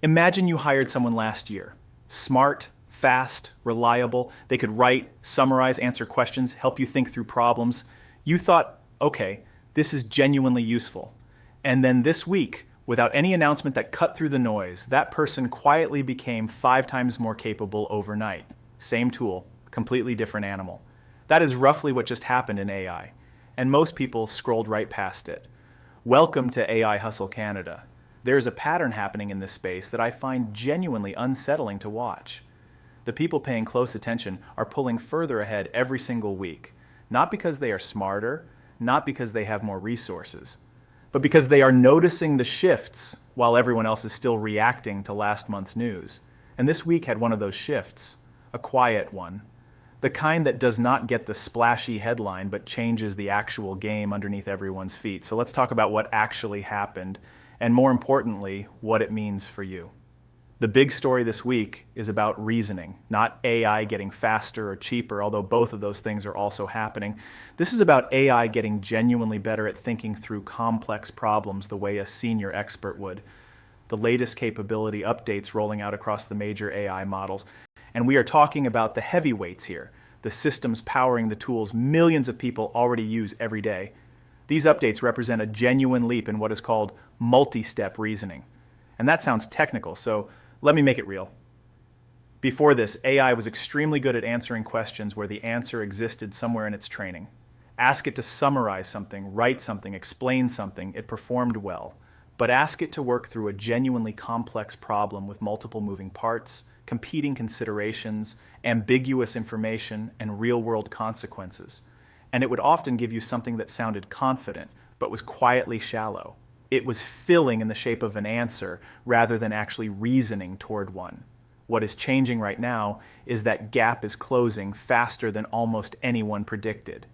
Imagine you hired someone last year. Smart, fast, reliable. They could write, summarize, answer questions, help you think through problems. You thought, okay, this is genuinely useful. And then this week, without any announcement that cut through the noise, that person quietly became 5 times more capable overnight. Same tool, completely different animal. That is roughly what just happened in AI. And most people scrolled right past it. Welcome to AI Hustle Canada. There is a pattern happening in this space that I find genuinely unsettling to watch. The people paying close attention are pulling further ahead every single week, not because they are smarter, not because they have more resources, but because they are noticing the shifts while everyone else is still reacting to last month's news. And this week had one of those shifts, a quiet one, the kind that does not get the splashy headline but changes the actual game underneath everyone's feet. So let's talk about what actually happened, and more importantly, what it means for you. The big story this week is about reasoning, not AI getting faster or cheaper, although both of those things are also happening. This is about AI getting genuinely better at thinking through complex problems the way a senior expert would. The latest capability updates rolling out across the major AI models. And we are talking about the heavyweights here, the systems powering the tools millions of people already use every day. These updates represent a genuine leap in what is called multi-step reasoning. And that sounds technical, so let me make it real. Before this, AI was extremely good at answering questions where the answer existed somewhere in its training. Ask it to summarize something, write something, explain something, it performed well. But ask it to work through a genuinely complex problem with multiple moving parts, competing considerations, ambiguous information, and real-world consequences. And it would often give you something that sounded confident, but was quietly shallow. It was filling in the shape of an answer rather than actually reasoning toward one. What is changing right now is that gap is closing faster than almost anyone predicted.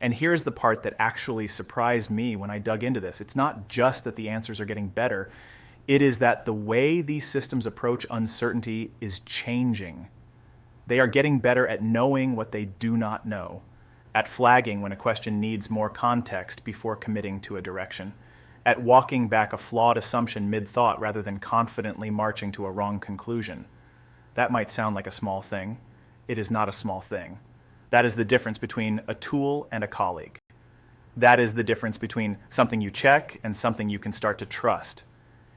And here's the part that actually surprised me when I dug into this. It's not just that the answers are getting better, it is that the way these systems approach uncertainty is changing. They are getting better at knowing what they do not know, at flagging when a question needs more context before committing to a direction, at walking back a flawed assumption mid-thought rather than confidently marching to a wrong conclusion. That might sound like a small thing. It is not a small thing. That is the difference between a tool and a colleague. That is the difference between something you check and something you can start to trust.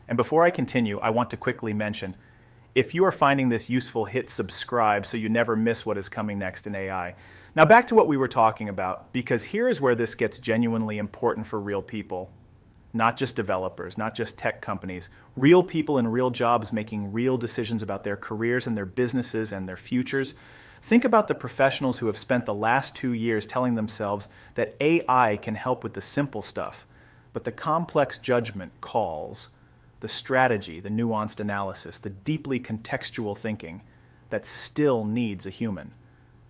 And before I continue, I want to quickly mention, if you are finding this useful, hit subscribe so you never miss what is coming next in AI. Now back to what we were talking about, because here is where this gets genuinely important for real people. Not just developers, not just tech companies, real people in real jobs making real decisions about their careers and their businesses and their futures. Think about the professionals who have spent the last 2 years telling themselves that AI can help with the simple stuff, but the complex judgment calls, the strategy, the nuanced analysis, the deeply contextual thinking that still needs a human.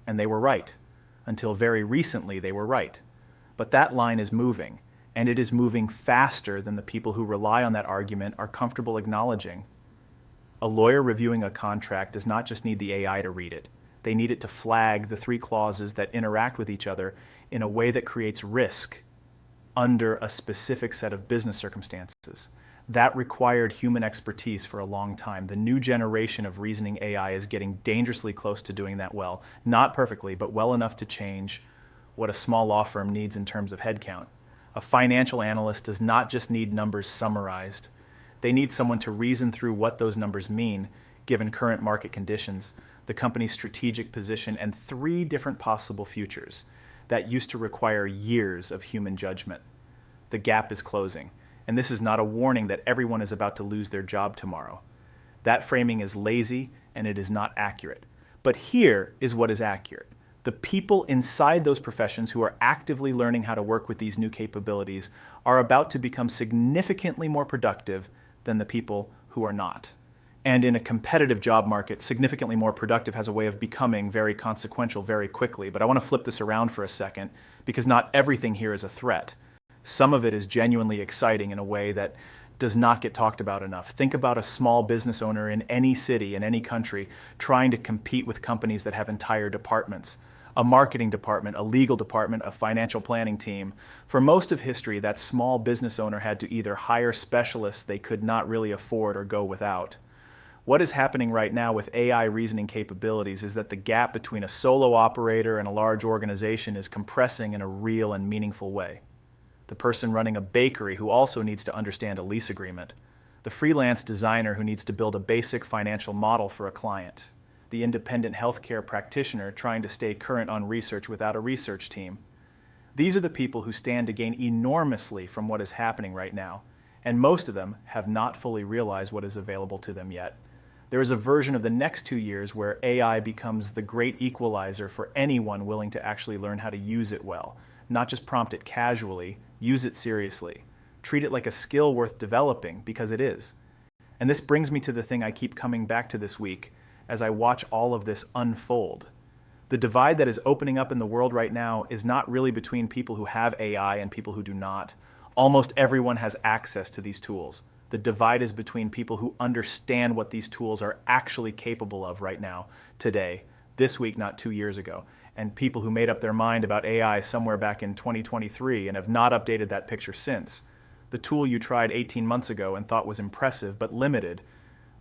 And they were right. Until very recently, they were right. But that line is moving, and it is moving faster than the people who rely on that argument are comfortable acknowledging. A lawyer reviewing a contract does not just need the AI to read it. They need it to flag the 3 clauses that interact with each other in a way that creates risk under a specific set of business circumstances. That required human expertise for a long time. The new generation of reasoning AI is getting dangerously close to doing that well. Not perfectly, but well enough to change what a small law firm needs in terms of headcount. A financial analyst does not just need numbers summarized. They need someone to reason through what those numbers mean, given current market conditions, the company's strategic position, and 3 different possible futures that used to require years of human judgment. The gap is closing. And this is not a warning that everyone is about to lose their job tomorrow. That framing is lazy and it is not accurate. But here is what is accurate. The people inside those professions who are actively learning how to work with these new capabilities are about to become significantly more productive than the people who are not. And in a competitive job market, significantly more productive has a way of becoming very consequential very quickly. But I want to flip this around for a second, because not everything here is a threat. Some of it is genuinely exciting in a way that does not get talked about enough. Think about a small business owner in any city, in any country, trying to compete with companies that have entire departments. A marketing department, a legal department, a financial planning team. For most of history, that small business owner had to either hire specialists they could not really afford or go without. What is happening right now with AI reasoning capabilities is that the gap between a solo operator and a large organization is compressing in a real and meaningful way. The person running a bakery who also needs to understand a lease agreement, the freelance designer who needs to build a basic financial model for a client, the independent healthcare practitioner trying to stay current on research without a research team. These are the people who stand to gain enormously from what is happening right now, and most of them have not fully realized what is available to them yet. There is a version of the next 2 years where AI becomes the great equalizer for anyone willing to actually learn how to use it well, not just prompt it casually, use it seriously. Treat it like a skill worth developing, because it is. And this brings me to the thing I keep coming back to this week as I watch all of this unfold. The divide that is opening up in the world right now is not really between people who have AI and people who do not. Almost everyone has access to these tools. The divide is between people who understand what these tools are actually capable of right now, today, this week, not 2 years ago, and people who made up their mind about AI somewhere back in 2023 and have not updated that picture since. The tool you tried 18 months ago and thought was impressive but limited,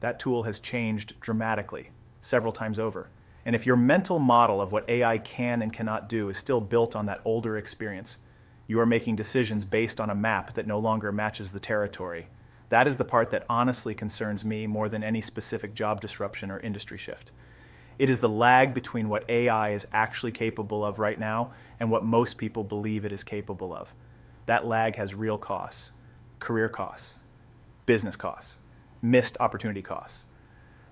that tool has changed dramatically, several times over. And if your mental model of what AI can and cannot do is still built on that older experience, you are making decisions based on a map that no longer matches the territory. That is the part that honestly concerns me more than any specific job disruption or industry shift. It is the lag between what AI is actually capable of right now and what most people believe it is capable of. That lag has real costs, career costs, business costs, missed opportunity costs.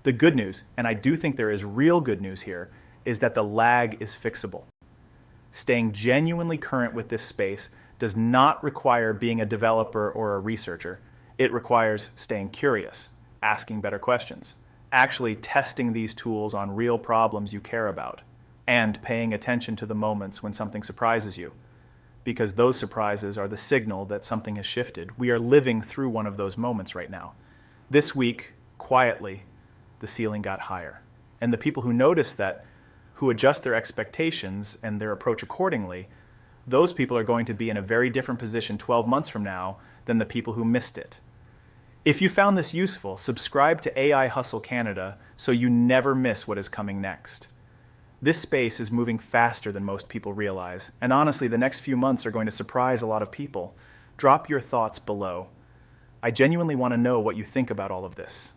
The good news, and I do think there is real good news here, is that the lag is fixable. Staying genuinely current with this space does not require being a developer or a researcher. It requires staying curious, asking better questions, actually testing these tools on real problems you care about, and paying attention to the moments when something surprises you. Because those surprises are the signal that something has shifted. We are living through one of those moments right now. This week, quietly, the ceiling got higher. And the people who notice that, who adjust their expectations and their approach accordingly, those people are going to be in a very different position 12 months from now than the people who missed it. If you found this useful, subscribe to AI Hustle Canada so you never miss what is coming next. This space is moving faster than most people realize, and honestly, the next few months are going to surprise a lot of people. Drop your thoughts below. I genuinely want to know what you think about all of this.